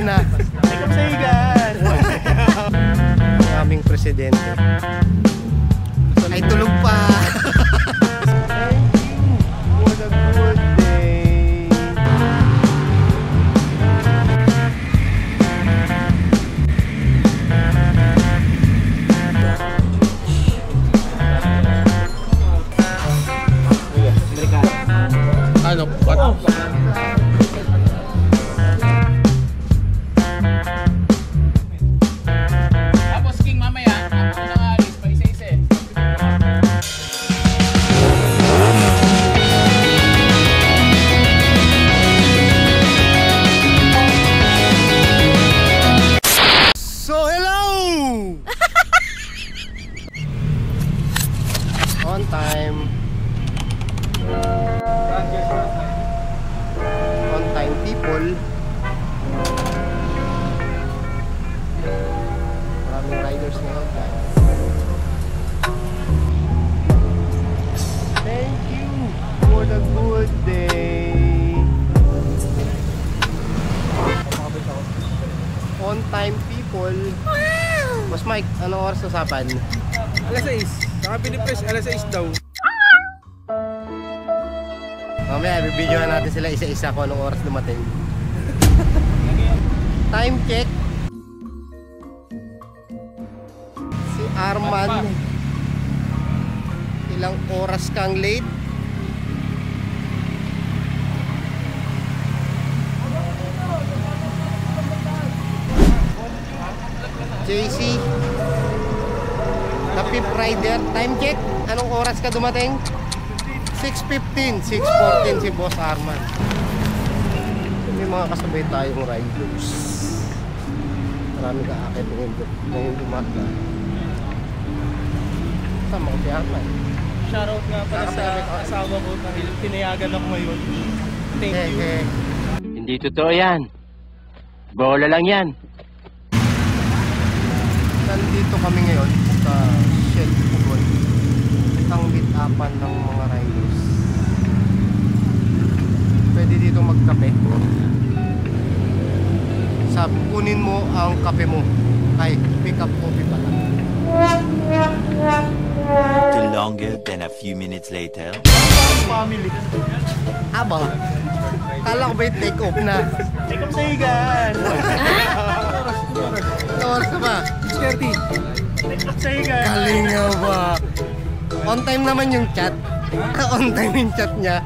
na. Take-off sa higaan. Ang aming presidente ay tulog pa. Thank you. What a good day. Ano? What? On time. On time people. Maraming riders na on time. Thank you for the good day. On time people. Boss Mike, anong oras usapan? Alas 6. Saka pinipress, alas 6 daw. Mamaya, bibidyohan natin sila isa-isa kung anong oras dumating. Time check. Si Arman. Ilang oras kang late? JC. The Fifth Rider, time check. Anong oras ka dumating? 6:15, 6:14 si Boss Arman. May mga kasabay tayong riders. Marami ka akit ngayong umaga. Sama ko si Arman. Shoutout nga pala sa asawa ko dahil tinayagan ako ngayon. Thank you. Hindi totoo yan. Bola lang yan. Nandito kami ngayon sa Shell Pugon. Ang meet-upan ng mga riders. Pwede dito magkape. Sabi, kunin mo ang kape mo. Ay, pick up coffee pala. Longer than a few minutes later. Family. Aba, kala ko ba yung take off na? Take off sa higaan. Oras na ba? 6:30. Take off sa higaan. Kalinga ba? On time naman yung chat. On time yung chat niya.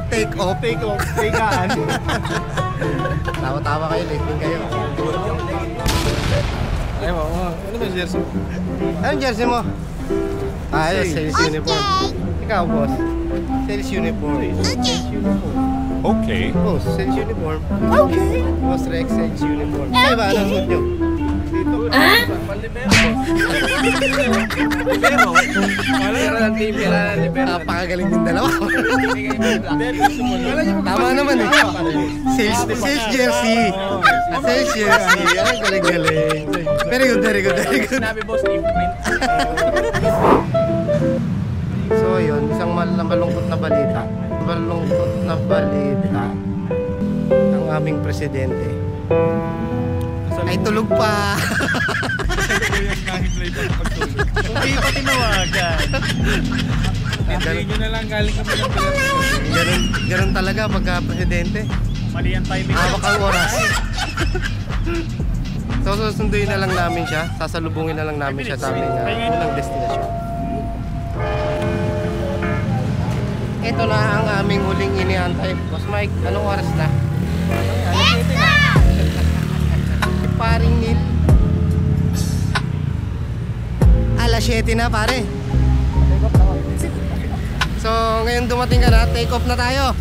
Take off. Take off sa higaan. Tawa-tawa kayo, late din kayo. Ay mo, ano ba jersey? Anong jersey mo? Yes, sales uniform. Ikaw, boss. Sales uniform. Sales uniform. Okay. Boss, sales uniform. Okay. Boss Rex, sales uniform. Kaya ba, anong suit nyo? Dito. Panlibero. Libero. Pera ng team, pera ng libero. Napakagaling din dalawa. Tama naman eh. Sales jersey. Sales jersey. Ay, galing-galing. Very good, very good, very good. Sinabi boss, imprint. So yun, isang malungkot na balita. Malungkot na balita. Ang aming presidente ay tulog pa. Hindi pa tinawagan. Hintayin nyo na lang, galing kami ng Pilipinas. Ganun talaga pagka presidente. Mali ang timing. Hawak ang oras. So susunduin na lang namin siya. Sasalubungin na lang namin siya sa aming unang destinasyon. Ito na ang aming huling iniantay. Boss Mike, anong oras na? Paring Neil. Alas 7 na pare. So ngayon dumating ka na, take off na tayo.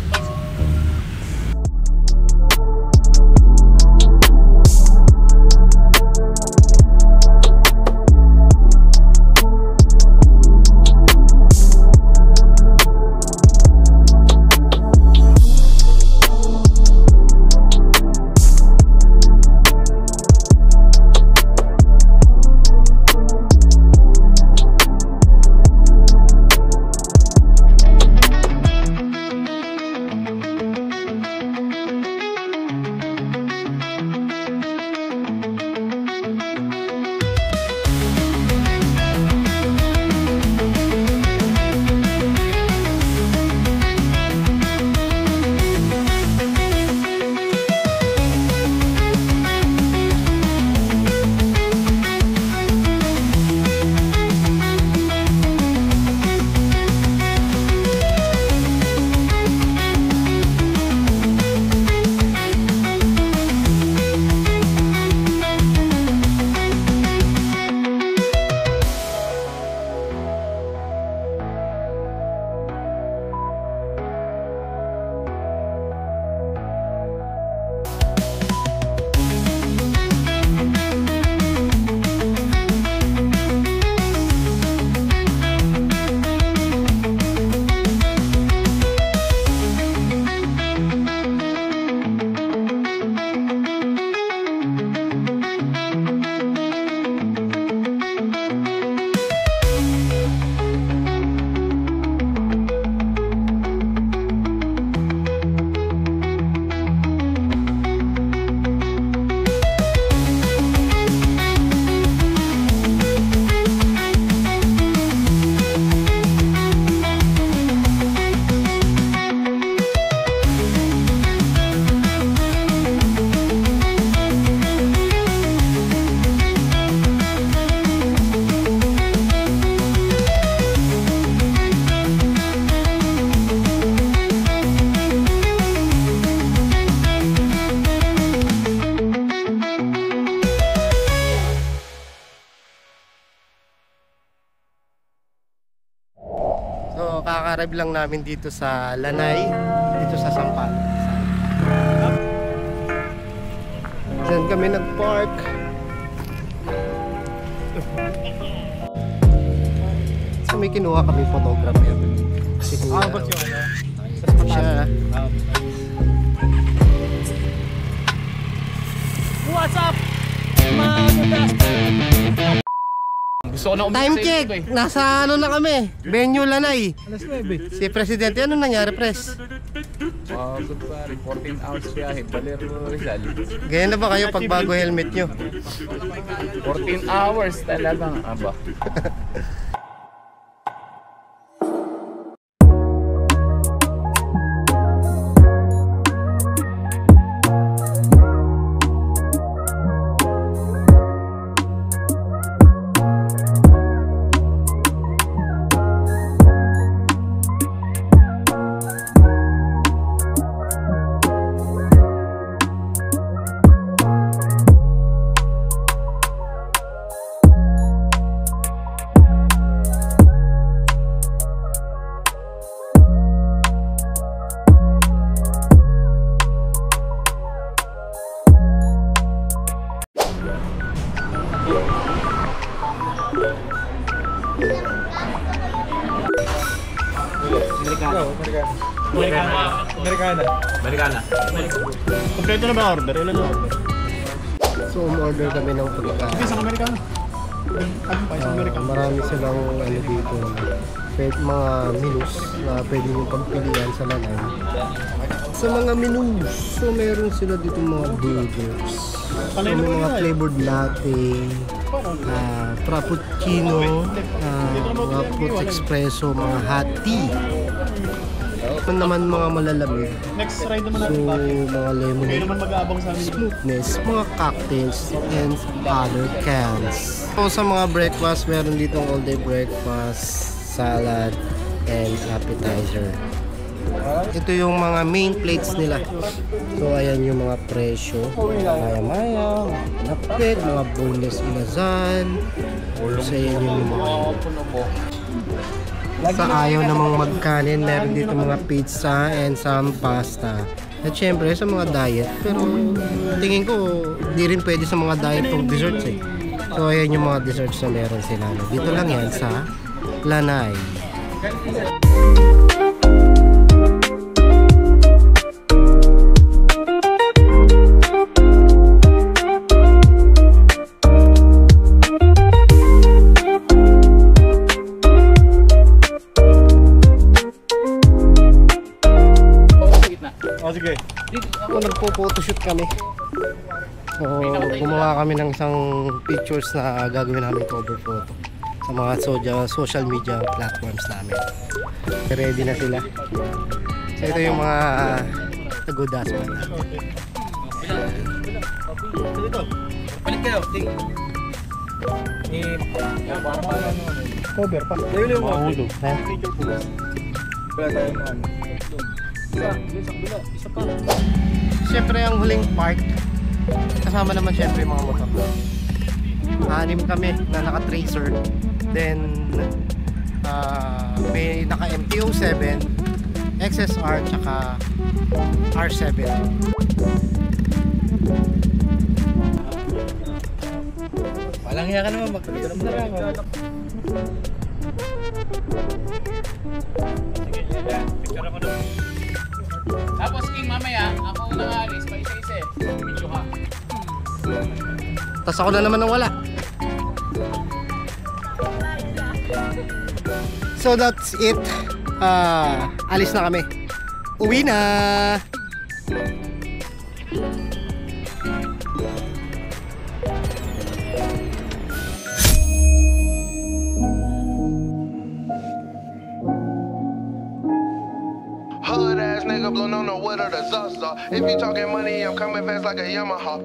Kaka-arrive lang namin dito sa Lanay, dito sa Sampaloc. Diyan kami nag-park. So may kinuha kami photographer. Si Kuya. Ba't yung ano? Siya. What's up? Gusto ko na Time check! Nasa ano na kami? Venue Lanay. Alas 9. Si Presidente, ano nangyari, Pres? Good pa, 14 hours biyahe, Balero Rizal. Ganyan na ba kayo pag bago helmet nyo? 14 hours talagang, aba. Amerikana. Kompleto na ba order? Ilan na order? So, umorder kami ng pagkain. Isang Amerikano. Marami silang ano dito. Mga menus na pwede nyo pagpilian sa Lanay. Sa mga menus, so meron sila dito mga burgers. So, may mga flavored latte, frappuccino, mga fruit espresso, mga hot tea. Ito naman mga malalamig. Next ride naman So, natin. mga lemonade, Kayo naman mag-aabang sa amin. smoothness, mga cocktails, and other cans. So, sa mga breakfast, meron dito all-day breakfast, salad, and appetizer. Ito yung mga main plates nila. So, ayan yung mga presyo. Maya-maya, napit, mga boneless inasal. So, ayan yung mga... Sa ayaw namang magkanin, meron dito mga pizza and some pasta. At syempre sa mga diet, pero tingin ko di rin pwede sa mga diet tong desserts eh. So ayan yung mga desserts na meron sila. Dito lang yan sa Lanay. Sige. So, nagpo-photoshoot kami. So, gumawa kami ng isang pictures na gagawin namin cover photo sa mga social media platforms namin. Ready na sila. So, ito yung mga tagodasman. Balik kayo. Cover pa. Kayo yung mahulog. Ha? Wala tayong ano. Siyempre ang huling part, kasama naman siyempre yung mga motor. 6 kami na naka-tracer. Then may naka MT-07, XSR, tsaka R7. Walang hiya ka naman, magkakaroon mo na ako. Picture ako na. Tapos King, mamaya, ako unang alis, pa isa-isa eh. Video ka. Tapos ako na naman ang wala. So that's it. Alis na kami. Uwi na. Hood ass nigga blown on the wood of the disaster. If you talking money, I'm coming fast like a Yamaha.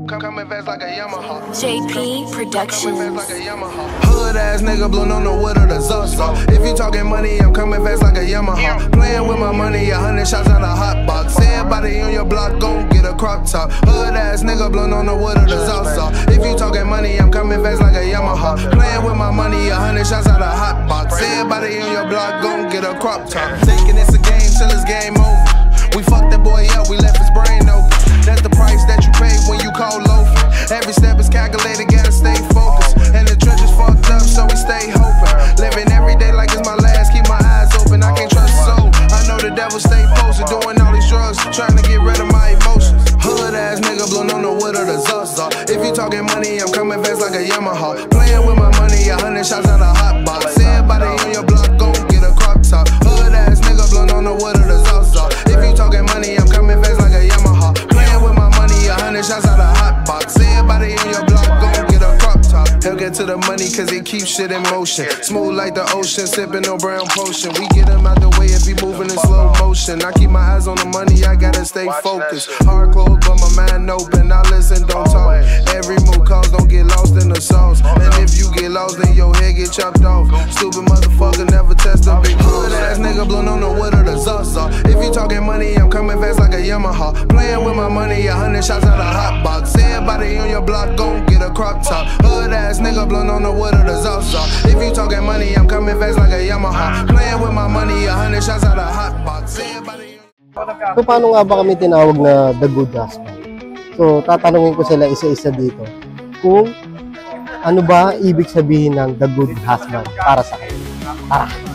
Coming fast like a Yamaha. JP Coming fast Productions. like a Yamaha. Hood Hood ass nigga blown on the wood or the Zaza. If you talking money, I'm coming fast like a Yamaha. Playing with my money, 100 shots out of hot box. Everybody on your block gon' get a crop top. Hood ass nigga blown on the wood or the Zaza. If you talking money, I'm coming fast like a Yamaha. Playing with my money, 100 shots out of hot box. Everybody on your block gon' get a crop top. Thinking it's a game till it's game over. We fucked that boy up, we left his brain open. That's the price that you pay when you call loafing. Every step is calculated, gotta stay focused. And the trench is fucked up, so we stay hoping. Living every day like it's my last, keep my eyes open. I can't trust a soul. I know the devil stay posted, doing all these drugs, trying to get rid of my emotions. Hood ass nigga blown on the wood or the Zaza. If you talking money, I'm coming fast like a Yamaha. Playing with my money, 100 shots out of hot box. Everybody on your block gon' get a crop top. Hood ass nigga blown on the wood or the Zaza. If you talking money, I'm coming fast like a Yamaha. Playing with my money, 100 shots out of hot box. Everybody on your block gon' get a crop top. He'll get to the money cause he keeps shit in motion. Smooth like the ocean, sipping no brown potion. We get him out the way if he moving in slow motion. I keep my eyes on the money, I gotta stay focused. Hard closed, but my mind open. I listen, don't talk. Every move calls, don't get lost in the sauce. And if you get lost, then your head get chopped off. Stupid motherfucker, never test a big hood ass nigga blown on the wood or the Zaza. If you talking money, I'm coming fast like a Yamaha. Playing with my money, 100 shots out of hot box. Everybody on your block gon' get a crop top. Hood ass nigga blown on the wood or the Zaza. If you talking money, I'm coming fast like a Yamaha. Playing with my money, 100 shots out of hot box. Everybody. So, paano nga ba kami tinawag na The Good Husband? So, tatanungin ko sila isa-isa dito kung ano ba ibig sabihin ng The Good Husband para sa kanila. Tara!